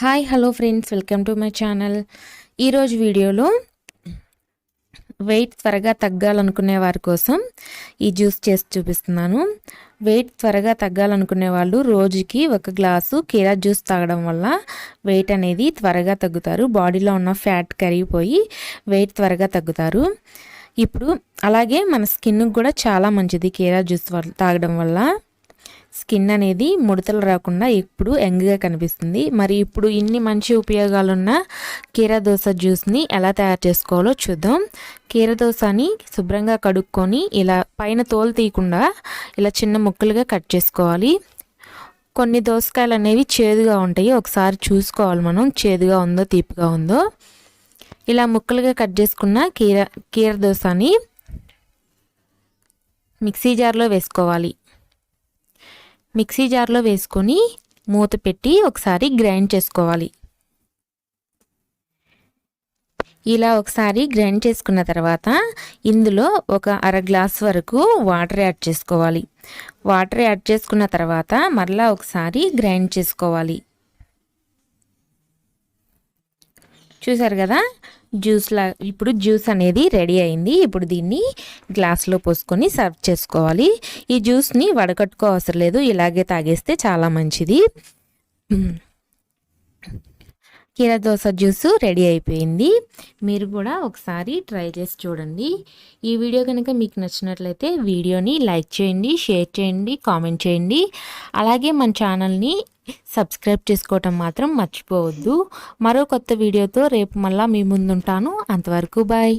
Hi hello friends, welcome to my channel. ఈరోజు వీడియోలో wait త్వరగా తగ్గాలనుకునే వారి కోసం ఈ జ్యూస్ చేసి చూపిస్తున్నాను. వెయిట్ త్వరగా తగ్గాలనుకునే వాళ్ళు రోజుకి 1 గ్లాసు కీరా జ్యూస్ తాగడం వల్ల వెయిట్ అనేది త్వరగా తగ్గుతారు. బాడీలో ఉన్న ఫ్యాట్ కరిగిపోయి వెయిట్ త్వరగా తగ్గుతారు. ఇప్పుడు అలాగే మన స్కిన్కి కూడా చాలా మంచిది కీరా జ్యూస్ తాగడం వల్ల. స్కిన్ అనేది ముడతలు రాకుండా ఎప్పుడు యంగ్గా కనిపిస్తుంది. మరి ఇప్పుడు ఇన్ని మంచి ఉపయోగాలున్న కీరా దోస జ్యూస్ని ఎలా తయారు చేసుకోవాలో చూద్దాం. కీరా దోసని శుభ్రంగా కడుక్కొని ఇలా పైన తోలు తీయకుండా ఇలా చిన్న ముక్కలుగా కట్ చేసుకోవాలి. కొన్ని దోసకాయలు అనేవి చేదుగా ఉంటాయి, ఒకసారి చూసుకోవాలి మనం చేదుగా ఉందో తీపిగా ఉందో. ఇలా ముక్కలుగా కట్ చేసుకున్న కీరా దోసని మిక్సీ జార్లో వేసుకోవాలి. మిక్సీ జార్లో వేసుకొని మూత పెట్టి ఒకసారి గ్రైండ్ చేసుకోవాలి. ఇలా ఒకసారి గ్రైండ్ చేసుకున్న తర్వాత ఇందులో ఒక 1/2 గ్లాస్ వరకు వాటర్ యాడ్ చేసుకోవాలి. వాటర్ యాడ్ చేసుకున్న తర్వాత మరలా ఒకసారి గ్రైండ్ చేసుకోవాలి. చూసారు కదా, ఇప్పుడు జ్యూస్ అనేది రెడీ అయింది. ఇప్పుడు దీన్ని గ్లాస్లో పోసుకొని సర్వ్ చేసుకోవాలి. ఈ జ్యూస్ని వడకట్టుకో అవసరం లేదు, ఇలాగే తాగేస్తే చాలా మంచిది. కీరా దోస జ్యూస్ రెడీ అయిపోయింది. మీరు కూడా ఒకసారి ట్రై చేసి చూడండి. ఈ వీడియో కనుక మీకు నచ్చినట్లయితే వీడియోని లైక్ చేయండి, షేర్ చేయండి, కామెంట్ చేయండి. అలాగే మన ఛానల్ని సబ్స్క్రైబ్ చేసుకోవటం మాత్రం మర్చిపోవద్దు. మరో కొత్త వీడియోతో రేపు మళ్ళీ మీ ముందుంటాను. అంతవరకు బాయ్.